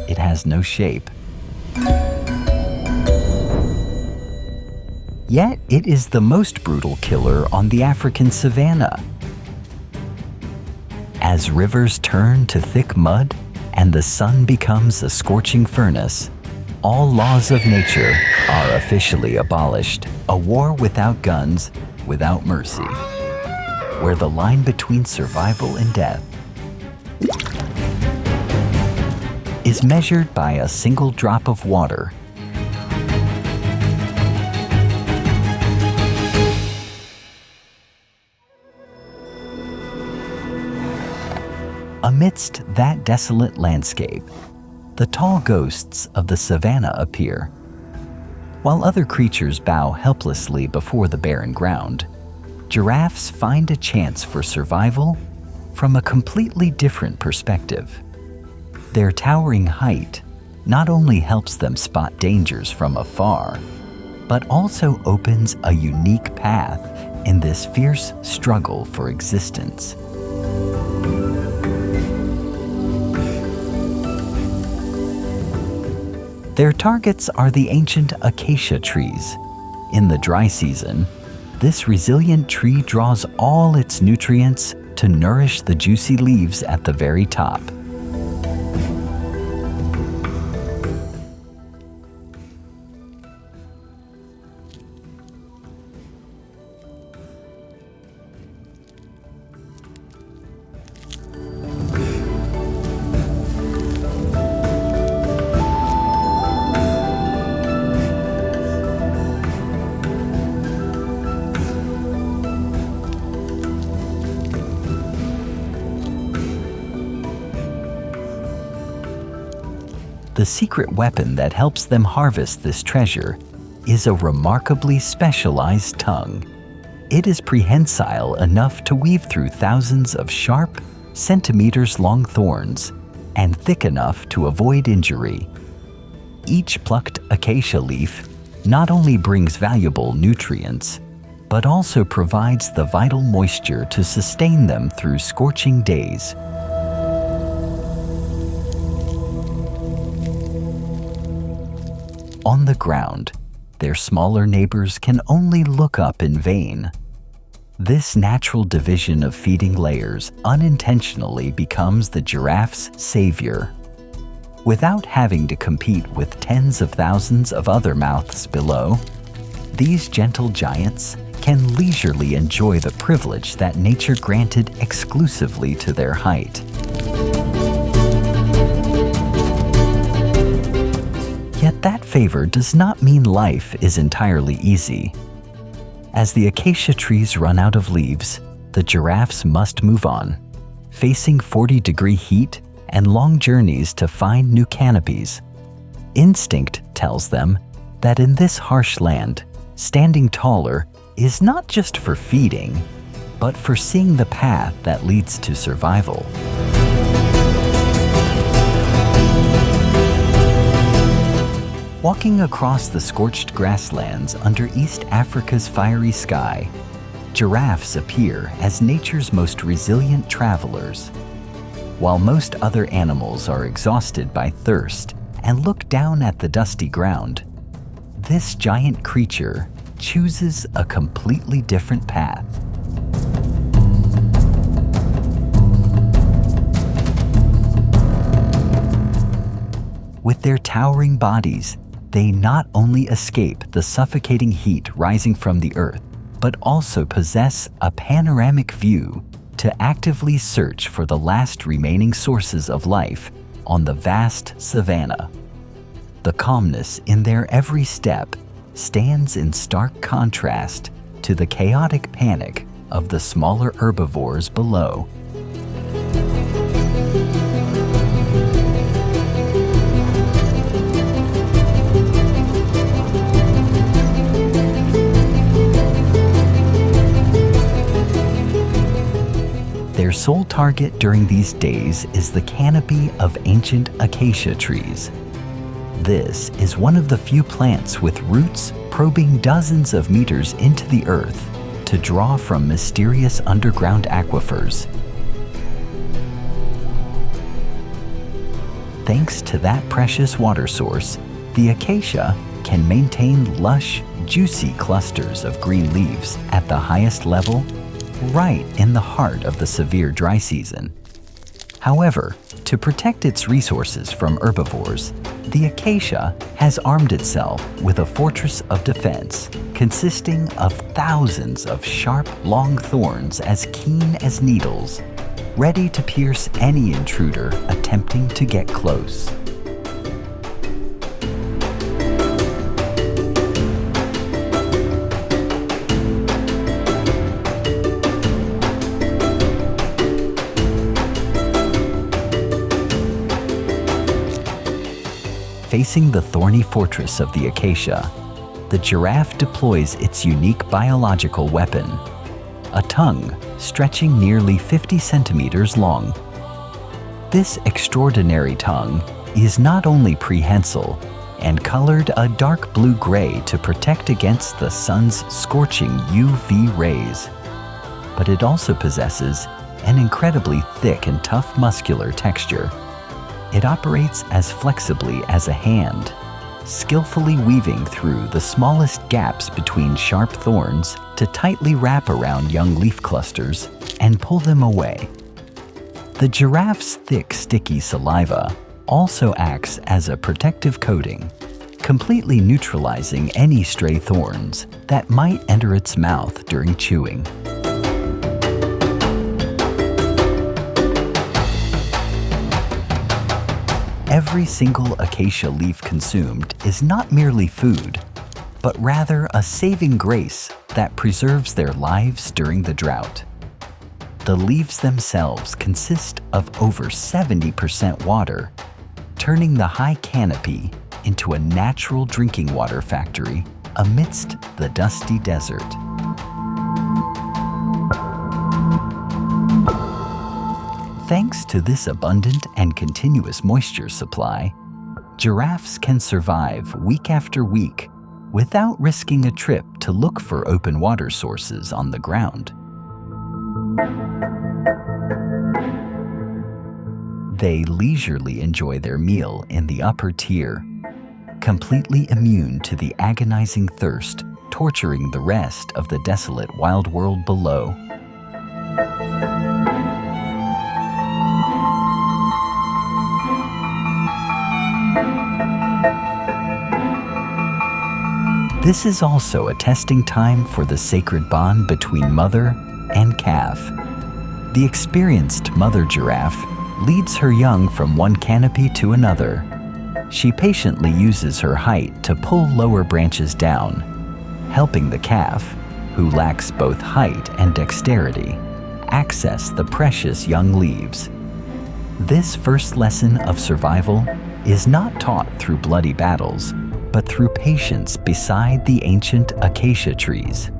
It has no shape. Yet it is the most brutal killer on the African savanna. As rivers turn to thick mud and the sun becomes a scorching furnace, all laws of nature are officially abolished. A war without guns, without mercy, where the line between survival and death is measured by a single drop of water. Amidst that desolate landscape, the tall ghosts of the savanna appear. While other creatures bow helplessly before the barren ground, giraffes find a chance for survival from a completely different perspective. Their towering height not only helps them spot dangers from afar, but also opens a unique path in this fierce struggle for existence. Their targets are the ancient acacia trees. In the dry season, this resilient tree draws all its nutrients to nourish the juicy leaves at the very top. The secret weapon that helps them harvest this treasure is a remarkably specialized tongue. It is prehensile enough to weave through thousands of sharp, centimeters-long thorns and thick enough to avoid injury. Each plucked acacia leaf not only brings valuable nutrients, but also provides the vital moisture to sustain them through scorching days. On the ground, their smaller neighbors can only look up in vain. This natural division of feeding layers unintentionally becomes the giraffe's savior. Without having to compete with tens of thousands of other mouths below, these gentle giants can leisurely enjoy the privilege that nature granted exclusively to their height. Yet that favor does not mean life is entirely easy. As the acacia trees run out of leaves, the giraffes must move on, facing 40-degree heat and long journeys to find new canopies. Instinct tells them that in this harsh land, standing taller is not just for feeding, but for seeing the path that leads to survival. Walking across the scorched grasslands under East Africa's fiery sky, giraffes appear as nature's most resilient travelers. While most other animals are exhausted by thirst and look down at the dusty ground, this giant creature chooses a completely different path. With their towering bodies, they not only escape the suffocating heat rising from the earth, but also possess a panoramic view to actively search for the last remaining sources of life on the vast savanna. The calmness in their every step stands in stark contrast to the chaotic panic of the smaller herbivores below. Their sole target during these days is the canopy of ancient acacia trees. This is one of the few plants with roots probing dozens of meters into the earth to draw from mysterious underground aquifers. Thanks to that precious water source, the acacia can maintain lush, juicy clusters of green leaves at the highest level, right in the heart of the severe dry season. However, to protect its resources from herbivores, the acacia has armed itself with a fortress of defense consisting of thousands of sharp, long thorns as keen as needles, ready to pierce any intruder attempting to get close. Facing the thorny fortress of the acacia, the giraffe deploys its unique biological weapon, a tongue stretching nearly 50 centimeters long. This extraordinary tongue is not only prehensile and colored a dark blue-gray to protect against the sun's scorching UV rays, but it also possesses an incredibly thick and tough muscular texture. It operates as flexibly as a hand, skillfully weaving through the smallest gaps between sharp thorns to tightly wrap around young leaf clusters and pull them away. The giraffe's thick, sticky saliva also acts as a protective coating, completely neutralizing any stray thorns that might enter its mouth during chewing. Every single acacia leaf consumed is not merely food, but rather a saving grace that preserves their lives during the drought. The leaves themselves consist of over 70% water, turning the high canopy into a natural drinking water factory amidst the dusty desert. Thanks to this abundant and continuous moisture supply, giraffes can survive week after week without risking a trip to look for open water sources on the ground. They leisurely enjoy their meal in the upper tier, completely immune to the agonizing thirst torturing the rest of the desolate wild world below. This is also a testing time for the sacred bond between mother and calf. The experienced mother giraffe leads her young from one canopy to another. She patiently uses her height to pull lower branches down, helping the calf, who lacks both height and dexterity, access the precious young leaves. This first lesson of survival is not taught through bloody battles, but through patience beside the ancient acacia trees.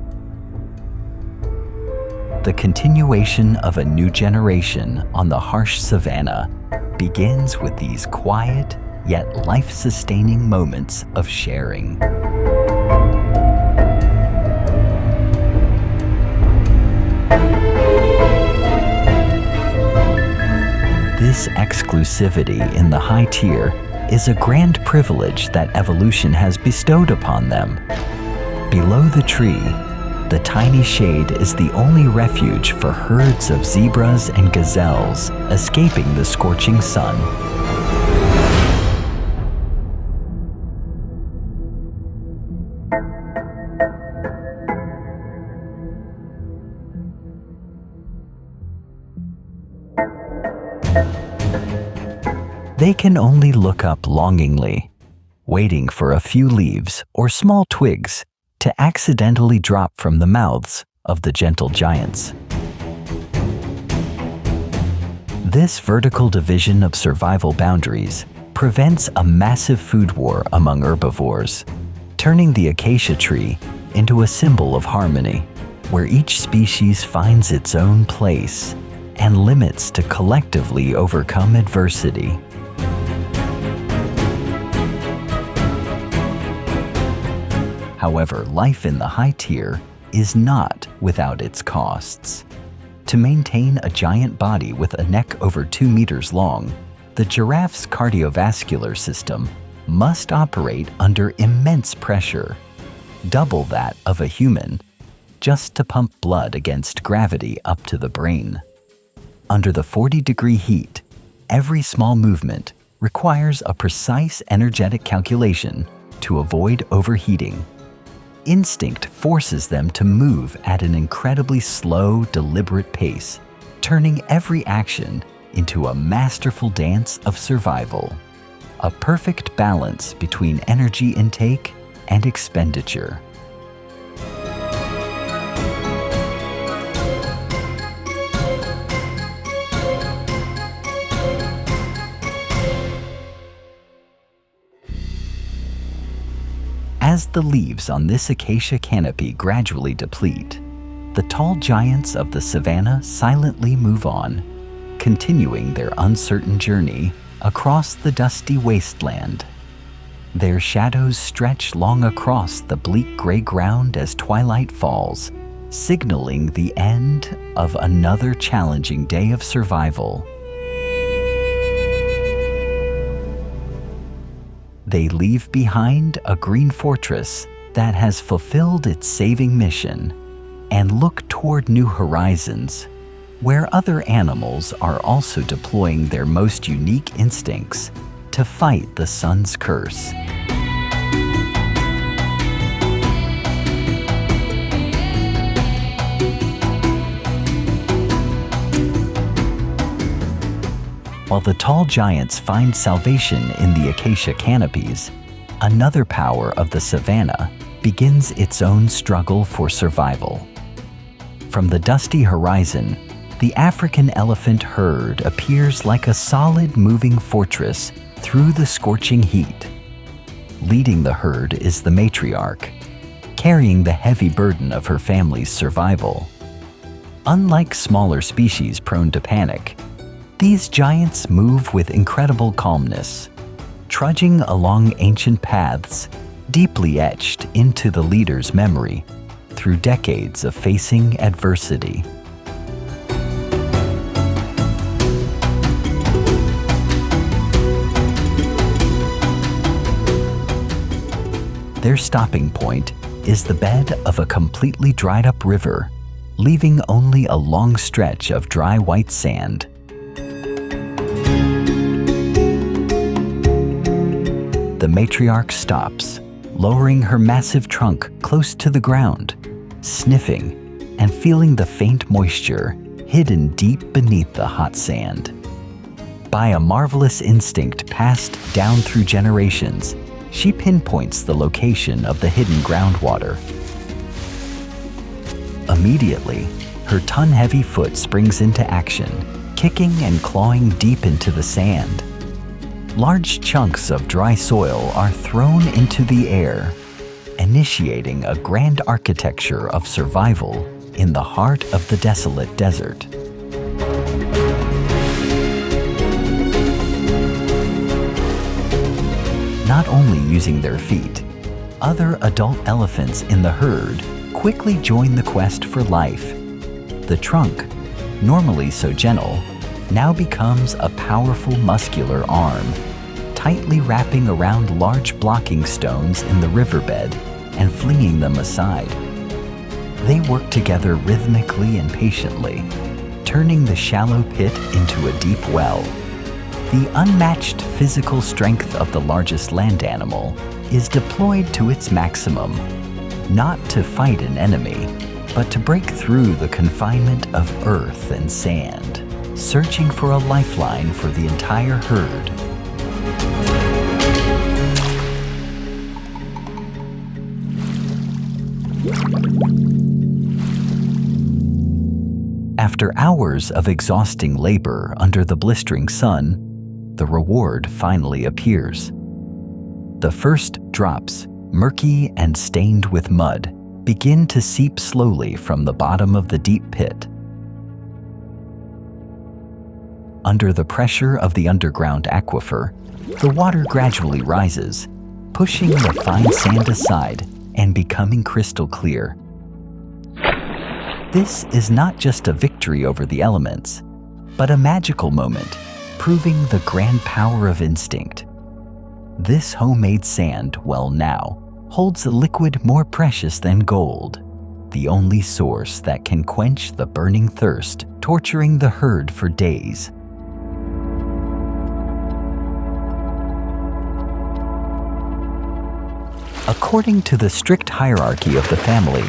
The continuation of a new generation on the harsh savanna begins with these quiet yet life-sustaining moments of sharing. This exclusivity in the high tier is a grand privilege that evolution has bestowed upon them. Below the tree, the tiny shade is the only refuge for herds of zebras and gazelles escaping the scorching sun. They can only look up longingly, waiting for a few leaves or small twigs to accidentally drop from the mouths of the gentle giants. This vertical division of survival boundaries prevents a massive food war among herbivores, turning the acacia tree into a symbol of harmony, where each species finds its own place and limits to collectively overcome adversity. However, life in the high tier is not without its costs. To maintain a giant body with a neck over 2 meters long, The giraffe's cardiovascular system must operate under immense pressure, double that of a human, just to pump blood against gravity up to the brain. Under the 40-degree heat, every small movement requires a precise energetic calculation to avoid overheating. Instinct forces them to move at an incredibly slow, deliberate pace, turning every action into a masterful dance of survival. A perfect balance between energy intake and expenditure. As the leaves on this acacia canopy gradually deplete, the tall giants of the savanna silently move on, continuing their uncertain journey across the dusty wasteland. Their shadows stretch long across the bleak gray ground as twilight falls, signaling the end of another challenging day of survival. They leave behind a green fortress that has fulfilled its saving mission and look toward new horizons, where other animals are also deploying their most unique instincts to fight the sun's curse. While the tall giants find salvation in the acacia canopies, another power of the savanna begins its own struggle for survival. From the dusty horizon, the African elephant herd appears like a solid moving fortress through the scorching heat. Leading the herd is the matriarch, carrying the heavy burden of her family's survival. Unlike smaller species prone to panic, these giants move with incredible calmness, trudging along ancient paths deeply etched into the leader's memory through decades of facing adversity. Their stopping point is the bed of a completely dried up river, leaving only a long stretch of dry white sand. The matriarch stops, lowering her massive trunk close to the ground, sniffing and feeling the faint moisture hidden deep beneath the hot sand. By a marvelous instinct passed down through generations, she pinpoints the location of the hidden groundwater. Immediately, her ton-heavy foot springs into action, kicking and clawing deep into the sand. Large chunks of dry soil are thrown into the air, initiating a grand architecture of survival in the heart of the desolate desert. Not only using their feet, other adult elephants in the herd quickly join the quest for life. The trunk, normally so gentle, now becomes a powerful muscular arm, tightly wrapping around large blocking stones in the riverbed and flinging them aside. They work together rhythmically and patiently, turning the shallow pit into a deep well. The unmatched physical strength of the largest land animal is deployed to its maximum, not to fight an enemy, but to break through the confinement of earth and sand, searching for a lifeline for the entire herd. After hours of exhausting labor under the blistering sun, the reward finally appears. The first drops, murky and stained with mud, begin to seep slowly from the bottom of the deep pit. Under the pressure of the underground aquifer, the water gradually rises, pushing the fine sand aside and becoming crystal clear. This is not just a victory over the elements, but a magical moment proving the grand power of instinct. This homemade sand well now holds a liquid more precious than gold, the only source that can quench the burning thirst torturing the herd for days. According to the strict hierarchy of the family,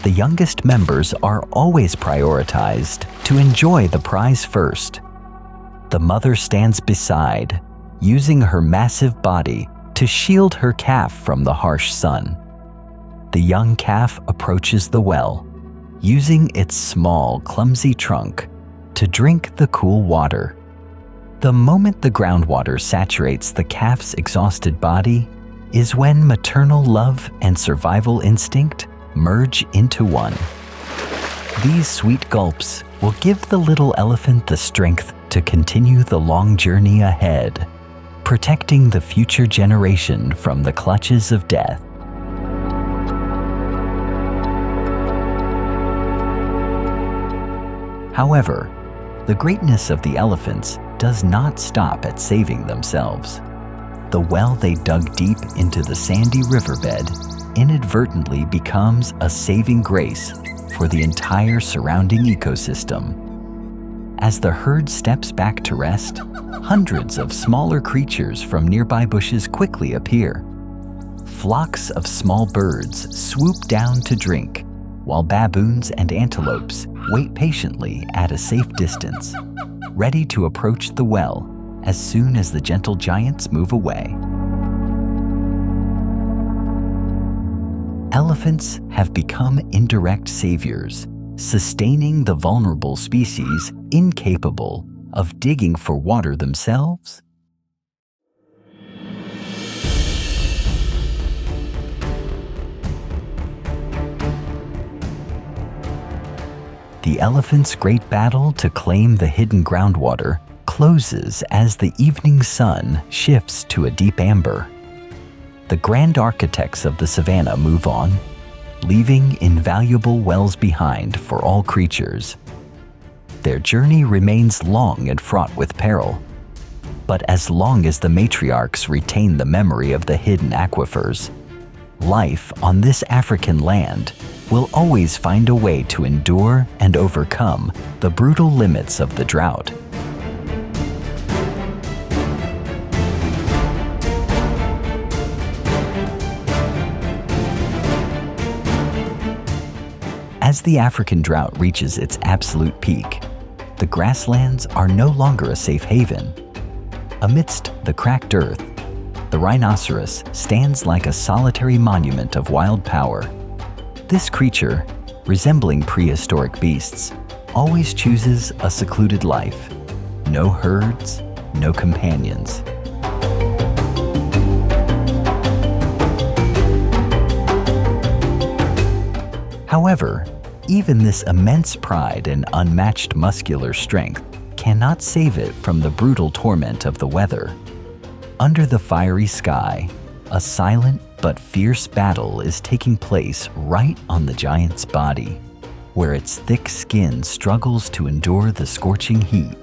the youngest members are always prioritized to enjoy the prize first. The mother stands beside, using her massive body to shield her calf from the harsh sun. The young calf approaches the well, using its small, clumsy trunk to drink the cool water. The moment the groundwater saturates the calf's exhausted body is when maternal love and survival instinct merge into one. These sweet gulps will give the little elephant the strength to continue the long journey ahead, protecting the future generation from the clutches of death. However, the greatness of the elephants does not stop at saving themselves. The well they dug deep into the sandy riverbed inadvertently becomes a saving grace for the entire surrounding ecosystem. As the herd steps back to rest, hundreds of smaller creatures from nearby bushes quickly appear. Flocks of small birds swoop down to drink, while baboons and antelopes wait patiently at a safe distance, ready to approach the well as soon as the gentle giants move away. Elephants have become indirect saviors, sustaining the vulnerable species incapable of digging for water themselves. The elephant's great battle to claim the hidden groundwater closes as the evening sun shifts to a deep amber. The grand architects of the savanna move on, leaving invaluable wells behind for all creatures. Their journey remains long and fraught with peril, but as long as the matriarchs retain the memory of the hidden aquifers, life on this African land will always find a way to endure and overcome the brutal limits of the drought. As the African drought reaches its absolute peak, the grasslands are no longer a safe haven. Amidst the cracked earth, the rhinoceros stands like a solitary monument of wild power. This creature, resembling prehistoric beasts, always chooses a secluded life. No herds, no companions. However, even this immense pride and unmatched muscular strength cannot save it from the brutal torment of the weather. Under the fiery sky, a silent but fierce battle is taking place right on the giant's body, where its thick skin struggles to endure the scorching heat.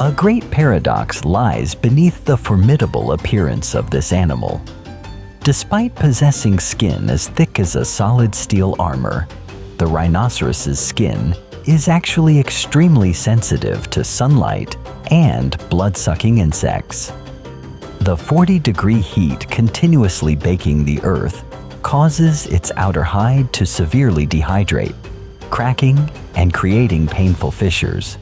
A great paradox lies beneath the formidable appearance of this animal. Despite possessing skin as thick as a solid steel armor, the rhinoceros's skin is actually extremely sensitive to sunlight and blood-sucking insects. The 40-degree heat continuously baking the earth causes its outer hide to severely dehydrate, cracking and creating painful fissures.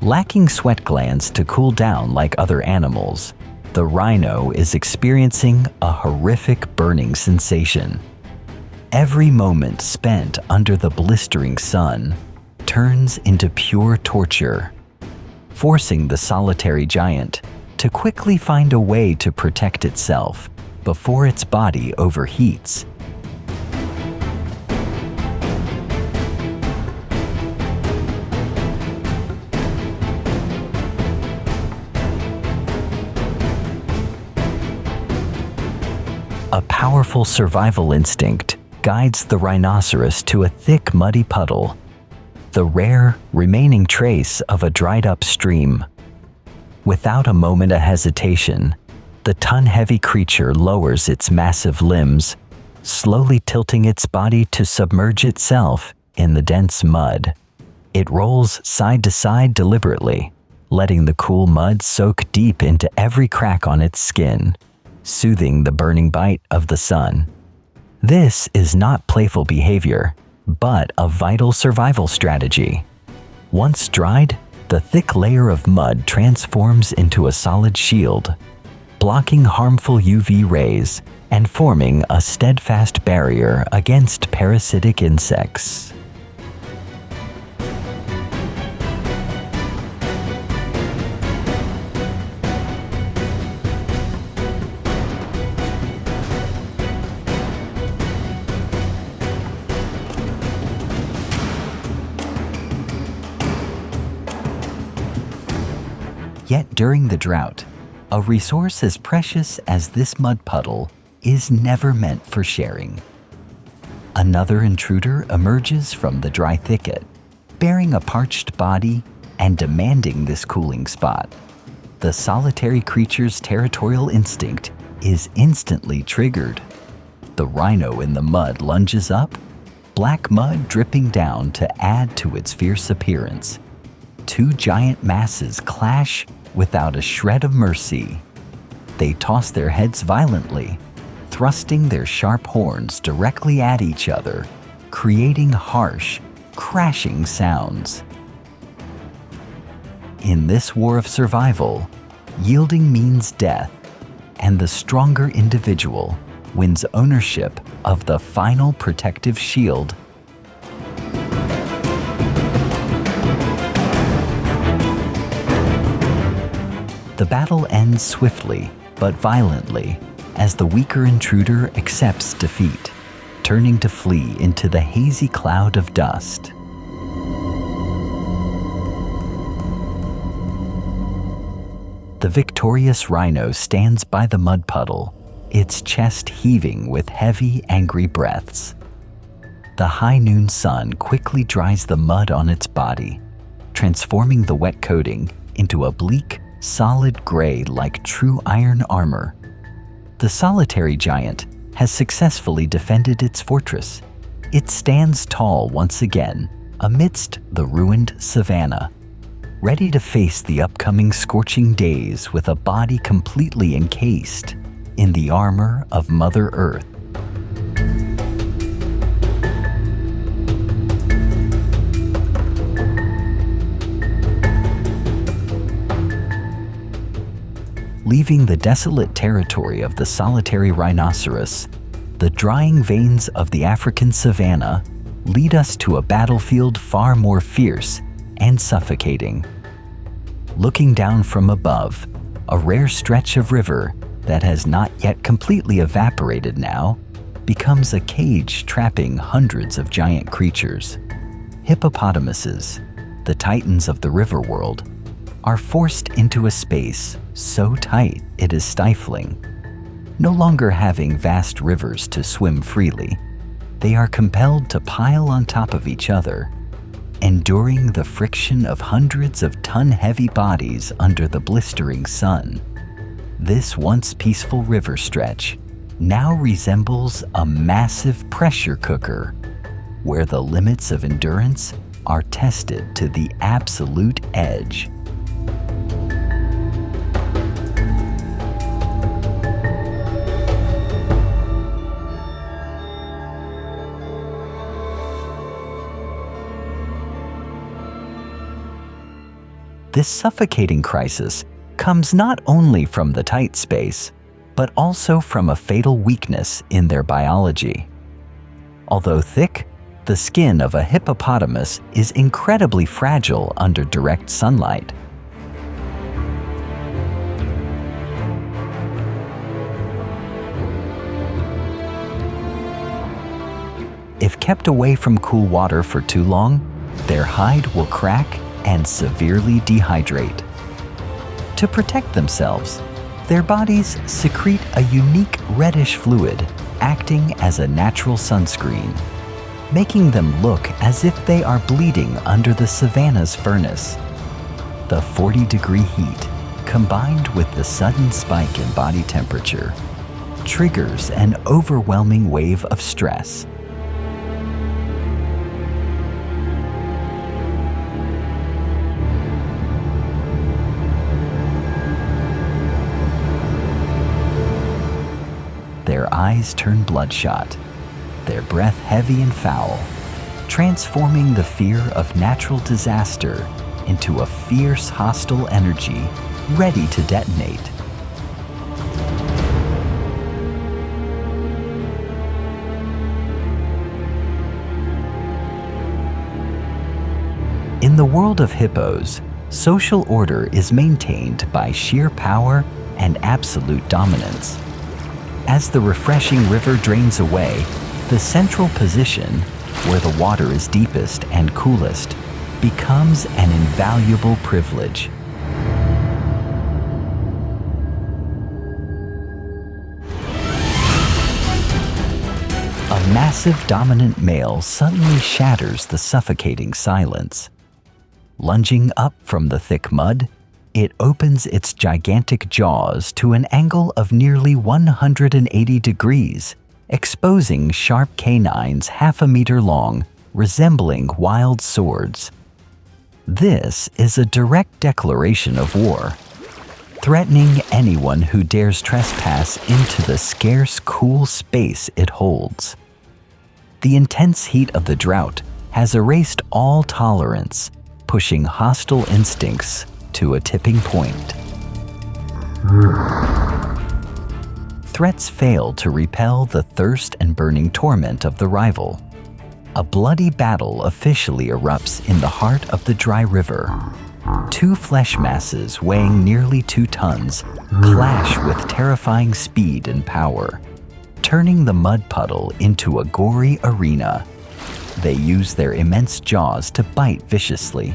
Lacking sweat glands to cool down like other animals, the rhino is experiencing a horrific burning sensation. Every moment spent under the blistering sun turns into pure torture, forcing the solitary giant to quickly find a way to protect itself before its body overheats. A powerful survival instinct guides the rhinoceros to a thick, muddy puddle, the rare, remaining trace of a dried-up stream. Without a moment of hesitation, the ton-heavy creature lowers its massive limbs, slowly tilting its body to submerge itself in the dense mud. It rolls side to side deliberately, letting the cool mud soak deep into every crack on its skin, soothing the burning bite of the sun. This is not playful behavior, but a vital survival strategy. Once dried, the thick layer of mud transforms into a solid shield, blocking harmful UV rays and forming a steadfast barrier against parasitic insects. Yet during the drought, a resource as precious as this mud puddle is never meant for sharing. Another intruder emerges from the dry thicket, bearing a parched body and demanding this cooling spot. The solitary creature's territorial instinct is instantly triggered. The rhino in the mud lunges up, black mud dripping down to add to its fierce appearance. Two giant masses clash without a shred of mercy. They toss their heads violently, thrusting their sharp horns directly at each other, creating harsh, crashing sounds. In this war of survival, yielding means death, and the stronger individual wins ownership of the final protective shield. The battle ends swiftly but violently as the weaker intruder accepts defeat, turning to flee into the hazy cloud of dust. The victorious rhino stands by the mud puddle, its chest heaving with heavy, angry breaths. The high noon sun quickly dries the mud on its body, transforming the wet coating into a bleak, solid gray like true iron armor. The solitary giant has successfully defended its fortress. It stands tall once again amidst the ruined savanna, ready to face the upcoming scorching days with a body completely encased in the armor of Mother Earth. Leaving the desolate territory of the solitary rhinoceros, the drying veins of the African savanna lead us to a battlefield far more fierce and suffocating. Looking down from above, a rare stretch of river that has not yet completely evaporated now becomes a cage trapping hundreds of giant creatures. Hippopotamuses, the titans of the river world, are forced into a space so tight it is stifling. No longer having vast rivers to swim freely, they are compelled to pile on top of each other, enduring the friction of hundreds of ton-heavy bodies under the blistering sun. This once peaceful river stretch now resembles a massive pressure cooker, where the limits of endurance are tested to the absolute edge. This suffocating crisis comes not only from the tight space, but also from a fatal weakness in their biology. Although thick, the skin of a hippopotamus is incredibly fragile under direct sunlight. If kept away from cool water for too long, their hide will crack and severely dehydrate. To protect themselves, their bodies secrete a unique reddish fluid acting as a natural sunscreen, making them look as if they are bleeding under the savanna's furnace. The 40-degree heat, combined with the sudden spike in body temperature, triggers an overwhelming wave of stress. Their eyes turn bloodshot, their breath heavy and foul, transforming the fear of natural disaster into a fierce, hostile energy ready to detonate. In the world of hippos, social order is maintained by sheer power and absolute dominance. As the refreshing river drains away, the central position, where the water is deepest and coolest, becomes an invaluable privilege. A massive dominant male suddenly shatters the suffocating silence. Lunging up from the thick mud, it opens its gigantic jaws to an angle of nearly 180 degrees, exposing sharp canines half a meter long, resembling wild swords. This is a direct declaration of war, threatening anyone who dares trespass into the scarce, cool space it holds. The intense heat of the drought has erased all tolerance, pushing hostile instincts to a tipping point. Threats fail to repel the thirst and burning torment of the rival. A bloody battle officially erupts in the heart of the dry river. Two flesh masses weighing nearly 2 tons clash with terrifying speed and power, turning the mud puddle into a gory arena. They use their immense jaws to bite viciously,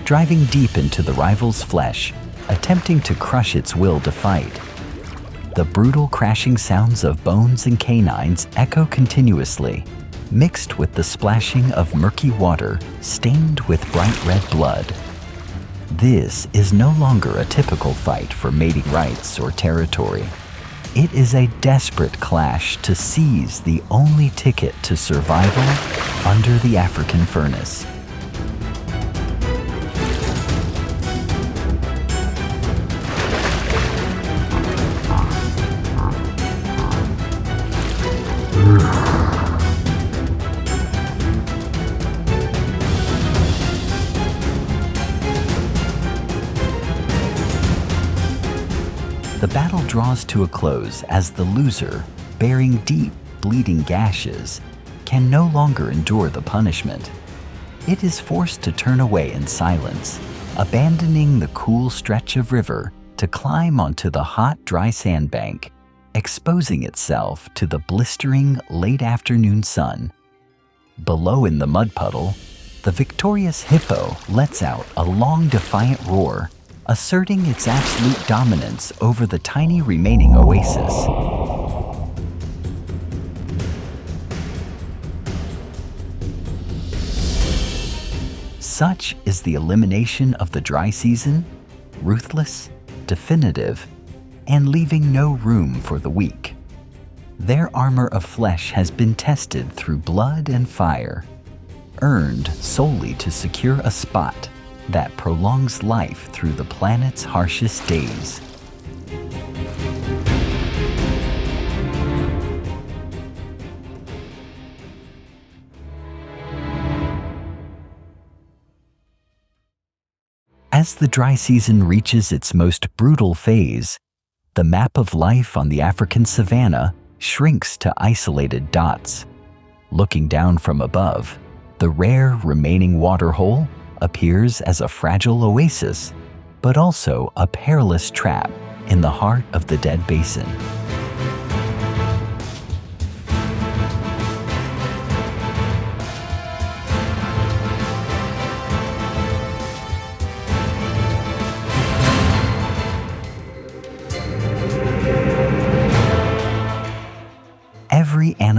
driving deep into the rival's flesh, attempting to crush its will to fight. The brutal crashing sounds of bones and canines echo continuously, mixed with the splashing of murky water stained with bright red blood. This is no longer a typical fight for mating rights or territory. It is a desperate clash to seize the only ticket to survival under the African furnace. The battle draws to a close as the loser, bearing deep, bleeding gashes, can no longer endure the punishment. It is forced to turn away in silence, abandoning the cool stretch of river to climb onto the hot, dry sandbank, exposing itself to the blistering late afternoon sun. Below in the mud puddle, the victorious hippo lets out a long, defiant roar, asserting its absolute dominance over the tiny remaining oasis. Such is the elimination of the dry season, ruthless, definitive, and leaving no room for the weak. Their armor of flesh has been tested through blood and fire, earned solely to secure a spot that prolongs life through the planet's harshest days. As the dry season reaches its most brutal phase, the map of life on the African savanna shrinks to isolated dots. Looking down from above, the rare remaining waterhole appears as a fragile oasis, but also a perilous trap in the heart of the dead basin.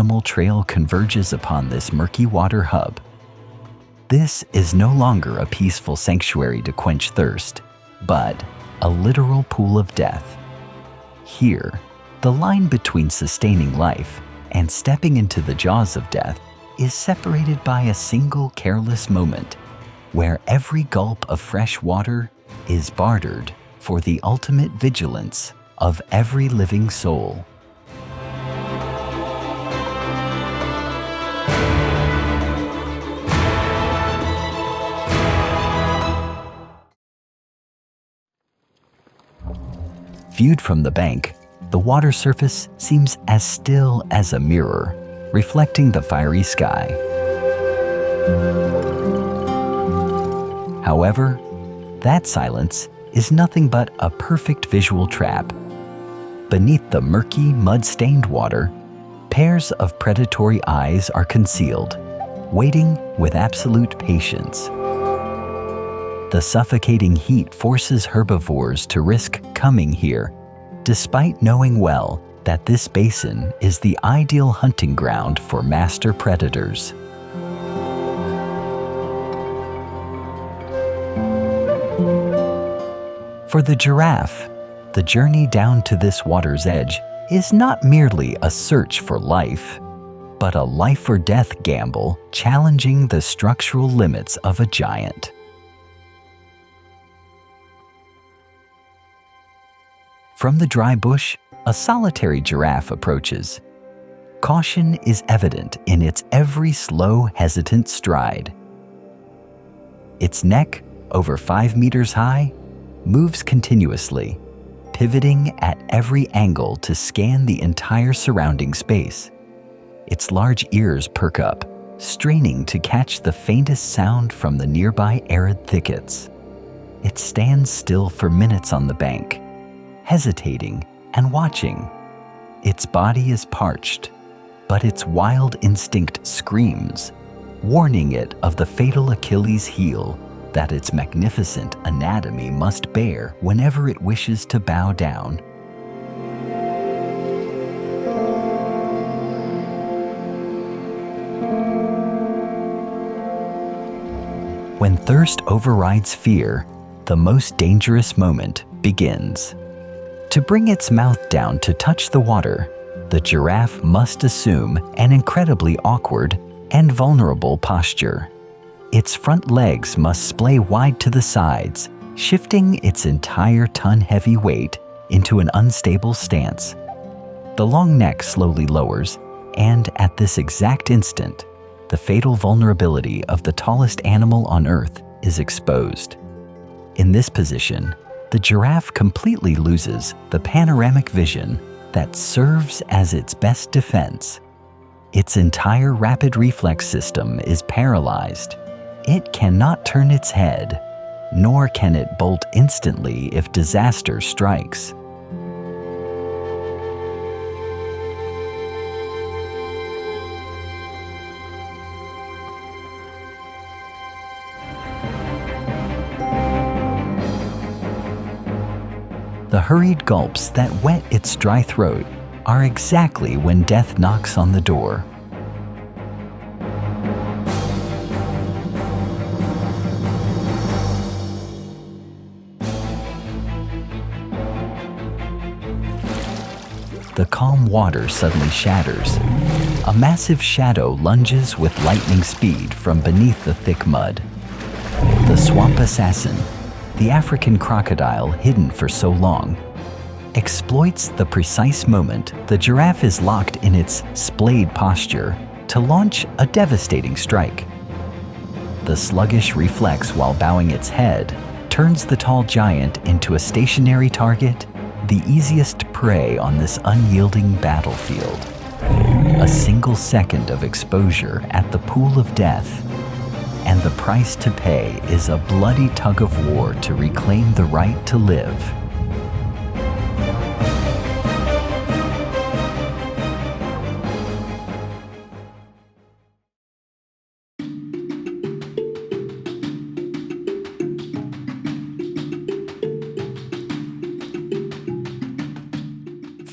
animal trail converges upon this murky water hub. This is no longer a peaceful sanctuary to quench thirst, but a literal pool of death. Here, the line between sustaining life and stepping into the jaws of death is separated by a single careless moment, where every gulp of fresh water is bartered for the ultimate vigilance of every living soul. Viewed from the bank, the water surface seems as still as a mirror, reflecting the fiery sky. However, that silence is nothing but a perfect visual trap. Beneath the murky, mud-stained water, pairs of predatory eyes are concealed, waiting with absolute patience. The suffocating heat forces herbivores to risk coming here, despite knowing well that this basin is the ideal hunting ground for master predators. For the giraffe, the journey down to this water's edge is not merely a search for life, but a life-or-death gamble challenging the structural limits of a giant. From the dry bush, a solitary giraffe approaches. Caution is evident in its every slow, hesitant stride. Its neck, over 5 meters high, moves continuously, pivoting at every angle to scan the entire surrounding space. Its large ears perk up, straining to catch the faintest sound from the nearby arid thickets. It stands still for minutes on the bank, hesitating and watching. Its body is parched, but its wild instinct screams, warning it of the fatal Achilles heel that its magnificent anatomy must bear whenever it wishes to bow down. When thirst overrides fear, the most dangerous moment begins. To bring its mouth down to touch the water, the giraffe must assume an incredibly awkward and vulnerable posture. Its front legs must splay wide to the sides, shifting its entire ton-heavy weight into an unstable stance. The long neck slowly lowers, and at this exact instant, the fatal vulnerability of the tallest animal on Earth is exposed. In this position, the giraffe completely loses the panoramic vision that serves as its best defense. Its entire rapid reflex system is paralyzed. It cannot turn its head, nor can it bolt instantly if disaster strikes. The hurried gulps that wet its dry throat are exactly when death knocks on the door. The calm water suddenly shatters. A massive shadow lunges with lightning speed from beneath the thick mud. The swamp assassin, the African crocodile hidden for so long, exploits the precise moment the giraffe is locked in its splayed posture to launch a devastating strike. The sluggish reflex while bowing its head turns the tall giant into a stationary target, the easiest prey on this unyielding battlefield. A single second of exposure at the pool of death, and the price to pay is a bloody tug of war to reclaim the right to live.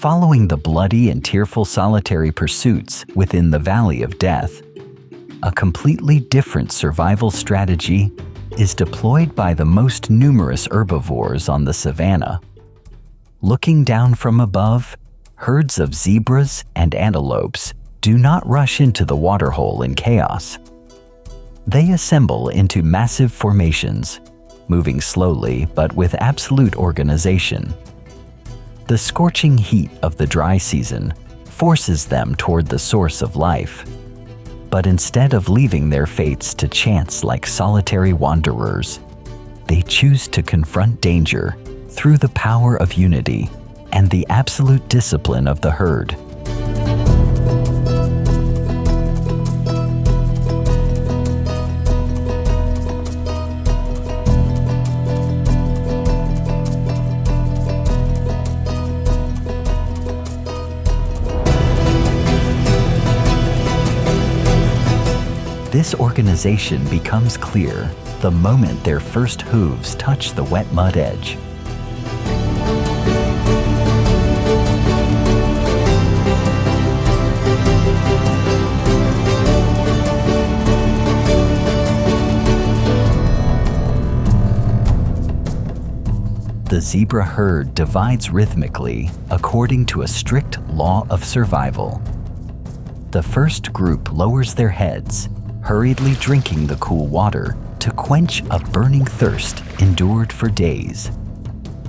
Following the bloody and tearful solitary pursuits within the Valley of Death, a completely different survival strategy is deployed by the most numerous herbivores on the savanna. Looking down from above, herds of zebras and antelopes do not rush into the waterhole in chaos. They assemble into massive formations, moving slowly but with absolute organization. The scorching heat of the dry season forces them toward the source of life. But instead of leaving their fates to chance like solitary wanderers, they choose to confront danger through the power of unity and the absolute discipline of the herd. This organization becomes clear the moment their first hooves touch the wet mud edge. The zebra herd divides rhythmically according to a strict law of survival. The first group lowers their heads, hurriedly drinking the cool water to quench a burning thirst endured for days.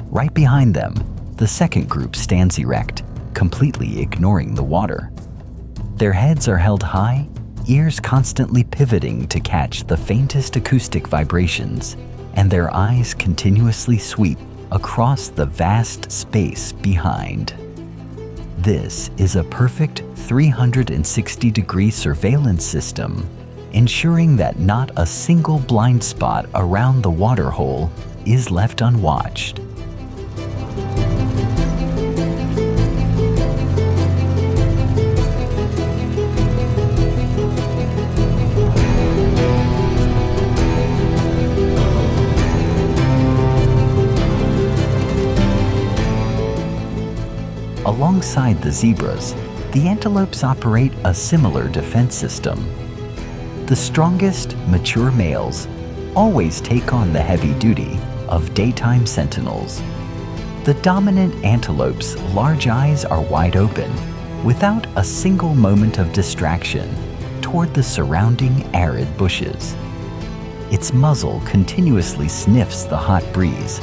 Right behind them, the second group stands erect, completely ignoring the water. Their heads are held high, ears constantly pivoting to catch the faintest acoustic vibrations, and their eyes continuously sweep across the vast space behind. This is a perfect 360-degree surveillance system, ensuring that not a single blind spot around the waterhole is left unwatched. Alongside the zebras, the antelopes operate a similar defense system. The strongest, mature males always take on the heavy duty of daytime sentinels. The dominant antelope's large eyes are wide open, without a single moment of distraction, toward the surrounding arid bushes. Its muzzle continuously sniffs the hot breeze,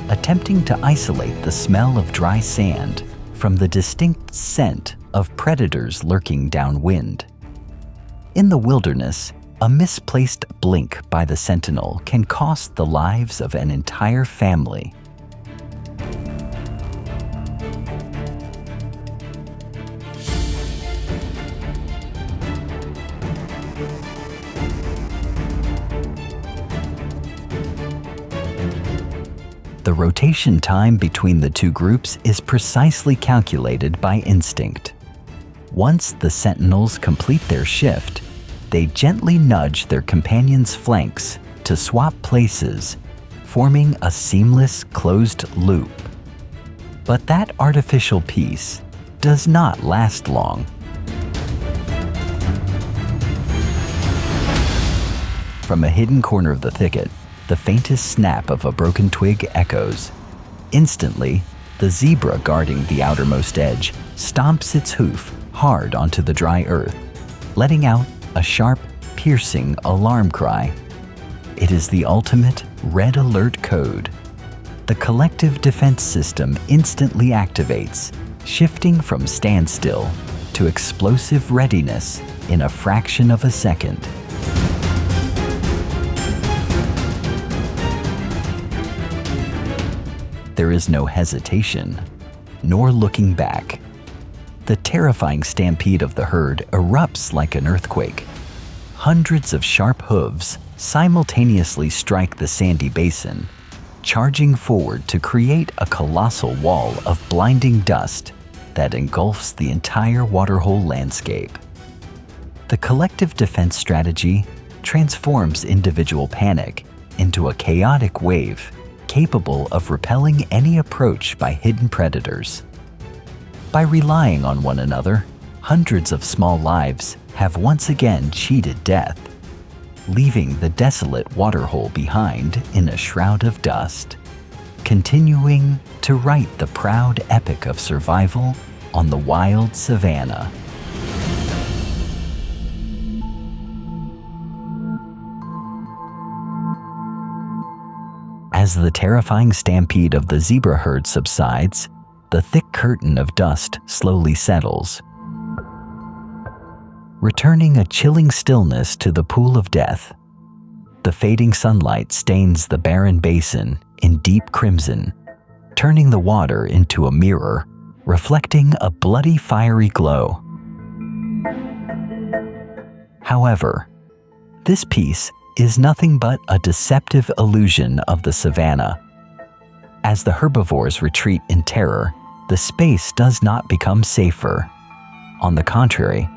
attempting to isolate the smell of dry sand from the distinct scent of predators lurking downwind. In the wilderness, a misplaced blink by the sentinel can cost the lives of an entire family. The rotation time between the two groups is precisely calculated by instinct. Once the sentinels complete their shift, they gently nudge their companions' flanks to swap places, forming a seamless closed loop. But that artificial peace does not last long. From a hidden corner of the thicket, the faintest snap of a broken twig echoes. Instantly, the zebra guarding the outermost edge stomps its hoof hard onto the dry earth, letting out a sharp, piercing alarm cry. It is the ultimate red alert code. The collective defense system instantly activates, shifting from standstill to explosive readiness in a fraction of a second. There is no hesitation, nor looking back. The terrifying stampede of the herd erupts like an earthquake. Hundreds of sharp hooves simultaneously strike the sandy basin, charging forward to create a colossal wall of blinding dust that engulfs the entire waterhole landscape. The collective defense strategy transforms individual panic into a chaotic wave capable of repelling any approach by hidden predators. By relying on one another, hundreds of small lives have once again cheated death, leaving the desolate waterhole behind in a shroud of dust, continuing to write the proud epic of survival on the wild savanna. As the terrifying stampede of the zebra herd subsides, the thick curtain of dust slowly settles, returning a chilling stillness to the pool of death. The fading sunlight stains the barren basin in deep crimson, turning the water into a mirror, reflecting a bloody fiery glow. However, this piece is nothing but a deceptive illusion of the savanna. As the herbivores retreat in terror, the space does not become safer. On the contrary,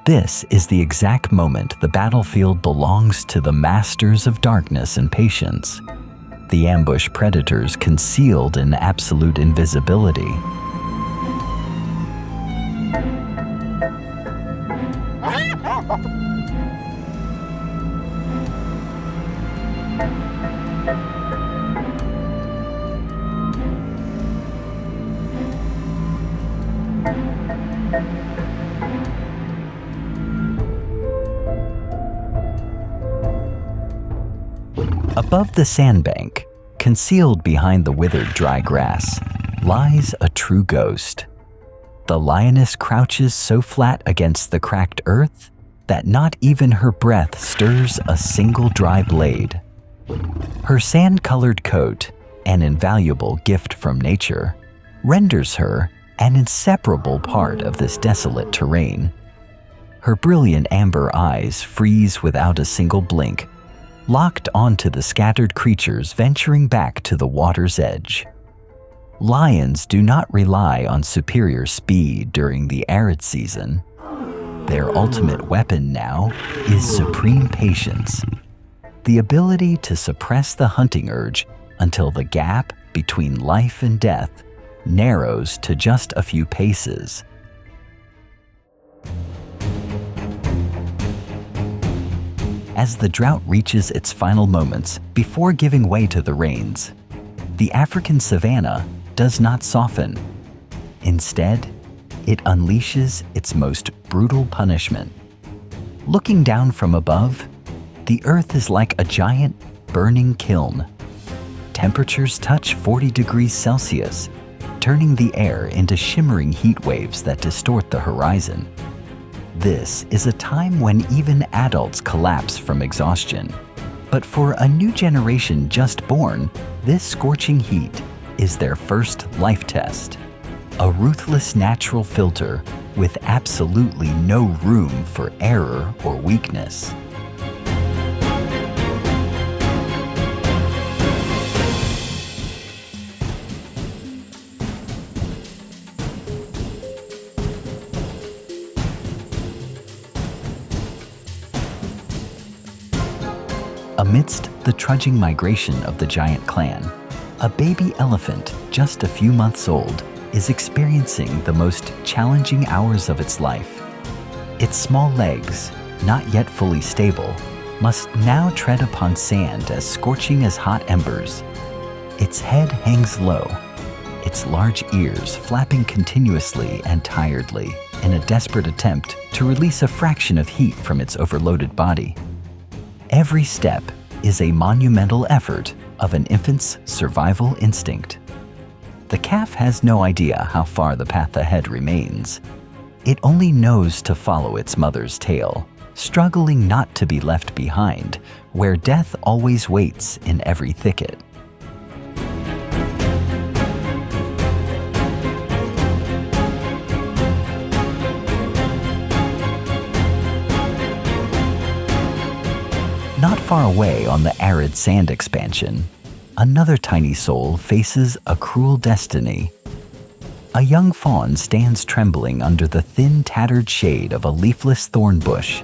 this is the exact moment the battlefield belongs to the masters of darkness and patience, the ambush predators concealed in absolute invisibility. Above the sandbank, concealed behind the withered dry grass, lies a true ghost. The lioness crouches so flat against the cracked earth that not even her breath stirs a single dry blade. Her sand-colored coat, an invaluable gift from nature, renders her an inseparable part of this desolate terrain. Her brilliant amber eyes freeze without a single blink, locked onto the scattered creatures venturing back to the water's edge. Lions do not rely on superior speed during the arid season. Their ultimate weapon now is supreme patience, the ability to suppress the hunting urge until the gap between life and death narrows to just a few paces. As the drought reaches its final moments before giving way to the rains, the African savanna does not soften. Instead, it unleashes its most brutal punishment. Looking down from above, the earth is like a giant, burning kiln. Temperatures touch 40 degrees Celsius, turning the air into shimmering heat waves that distort the horizon. This is a time when even adults collapse from exhaustion. But for a new generation just born, this scorching heat is their first life test. A ruthless natural filter with absolutely no room for error or weakness. Amidst the trudging migration of the giant clan, a baby elephant just a few months old is experiencing the most challenging hours of its life. Its small legs, not yet fully stable, must now tread upon sand as scorching as hot embers. Its head hangs low, its large ears flapping continuously and tiredly in a desperate attempt to release a fraction of heat from its overloaded body. Every step is a monumental effort of an infant's survival instinct. The calf has no idea how far the path ahead remains. It only knows to follow its mother's tail, struggling not to be left behind, where death always waits in every thicket. Not far away on the arid sand expansion, another tiny soul faces a cruel destiny. A young fawn stands trembling under the thin, tattered shade of a leafless thorn bush.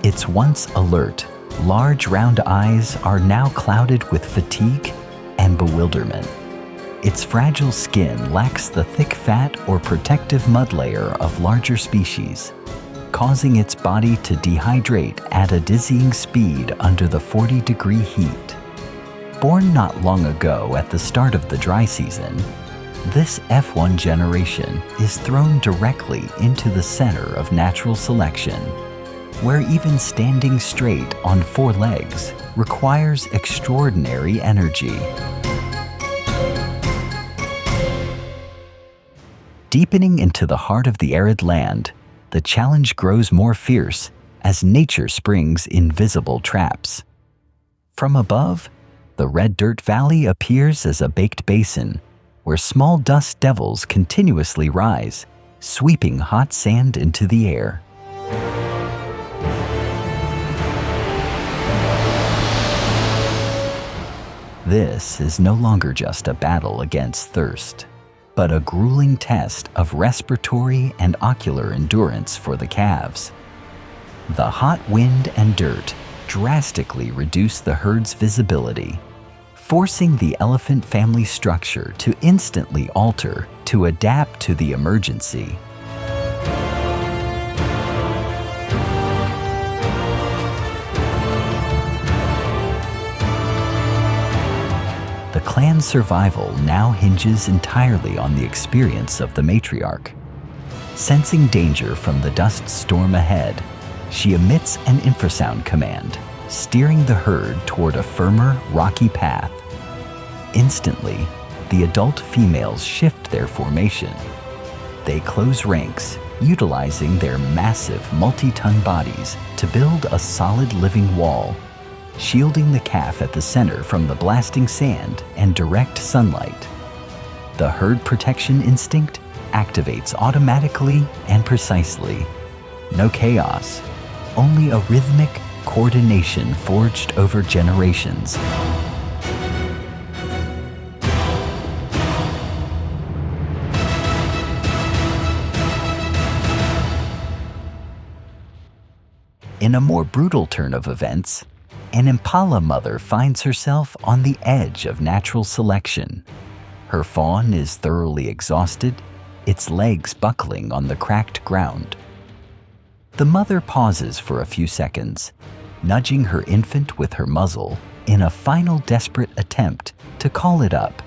Its once alert, large round eyes are now clouded with fatigue and bewilderment. Its fragile skin lacks the thick fat or protective mud layer of larger species, causing its body to dehydrate at a dizzying speed under the 40-degree heat. Born not long ago at the start of the dry season, this F1 generation is thrown directly into the center of natural selection, where even standing straight on 4 legs requires extraordinary energy. Deepening into the heart of the arid land, the challenge grows more fierce as nature springs invisible traps. From above, the red dirt valley appears as a baked basin where small dust devils continuously rise, sweeping hot sand into the air. This is no longer just a battle against thirst, but a grueling test of respiratory and ocular endurance for the calves. The hot wind and dirt drastically reduce the herd's visibility, forcing the elephant family structure to instantly alter to adapt to the emergency. The clan's survival now hinges entirely on the experience of the matriarch. Sensing danger from the dust storm ahead, she emits an infrasound command, steering the herd toward a firmer, rocky path. Instantly, the adult females shift their formation. They close ranks, utilizing their massive multi-ton bodies to build a solid living wall, shielding the calf at the center from the blasting sand and direct sunlight. The herd protection instinct activates automatically and precisely. No chaos, only a rhythmic coordination forged over generations. In a more brutal turn of events, an impala mother finds herself on the edge of natural selection. Her fawn is thoroughly exhausted, its legs buckling on the cracked ground. The mother pauses for a few seconds, nudging her infant with her muzzle in a final desperate attempt to call it up.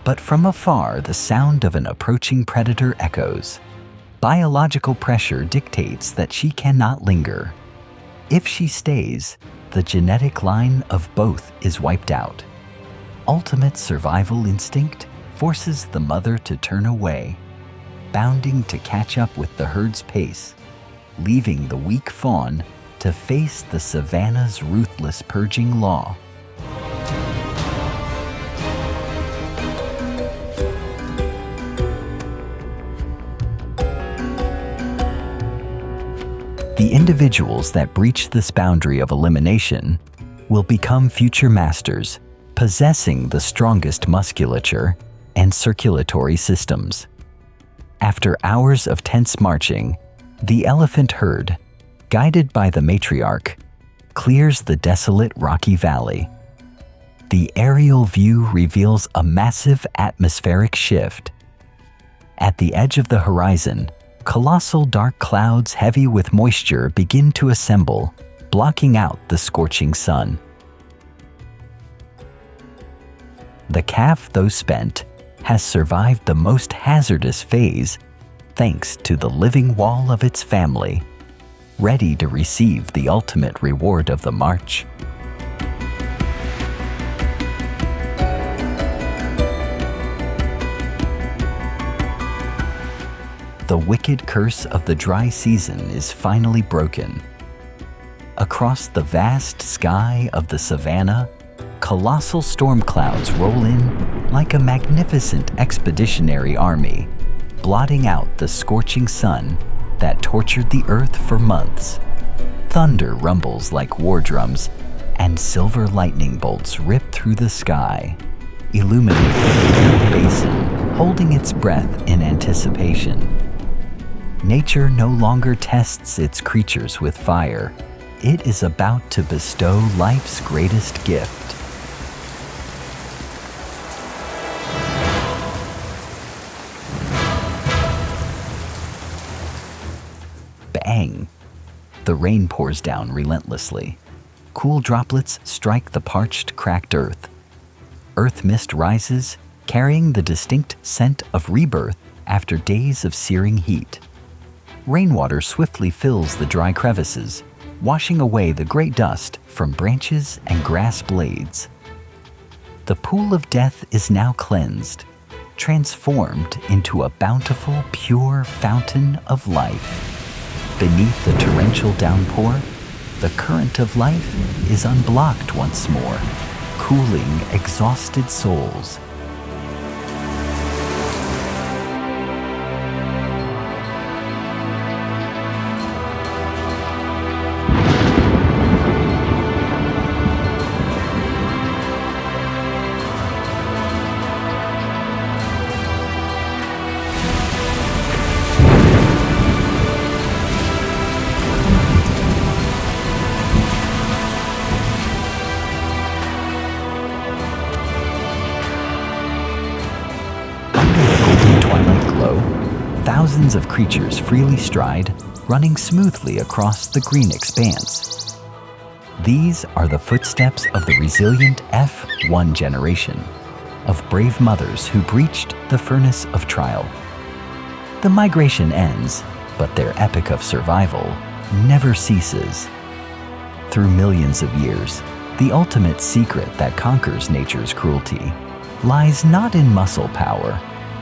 But from afar, the sound of an approaching predator echoes. Biological pressure dictates that she cannot linger. If she stays, the genetic line of both is wiped out. Ultimate survival instinct forces the mother to turn away, bounding to catch up with the herd's pace, leaving the weak fawn to face the savanna's ruthless purging law. The individuals that breach this boundary of elimination will become future masters, possessing the strongest musculature and circulatory systems. After hours of tense marching, the elephant herd, guided by the matriarch, clears the desolate rocky valley. The aerial view reveals a massive atmospheric shift. At the edge of the horizon, colossal dark clouds heavy with moisture begin to assemble, blocking out the scorching sun. The calf, though spent, has survived the most hazardous phase thanks to the living wall of its family, ready to receive the ultimate reward of the march. The wicked curse of the dry season is finally broken. Across the vast sky of the savanna, colossal storm clouds roll in like a magnificent expeditionary army, blotting out the scorching sun that tortured the earth for months. Thunder rumbles like war drums, and silver lightning bolts rip through the sky, illuminating the basin, holding its breath in anticipation. Nature no longer tests its creatures with fire. It is about to bestow life's greatest gift. Aang. The rain pours down relentlessly. Cool droplets strike the parched, cracked earth. Earth mist rises, carrying the distinct scent of rebirth after days of searing heat. Rainwater swiftly fills the dry crevices, washing away the gray dust from branches and grass blades. The pool of death is now cleansed, transformed into a bountiful, pure fountain of life. Beneath the torrential downpour, the current of life is unblocked once more, cooling exhausted souls. Thousands of creatures freely stride, running smoothly across the green expanse. These are the footsteps of the resilient F1 generation, of brave mothers who breached the furnace of trial. The migration ends, but their epic of survival never ceases. Through millions of years, the ultimate secret that conquers nature's cruelty lies not in muscle power,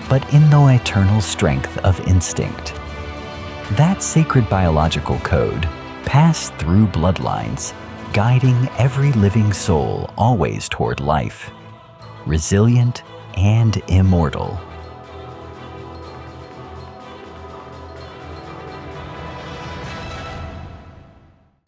but in the eternal strength of instinct. That sacred biological code passed through bloodlines, guiding every living soul always toward life, resilient and immortal.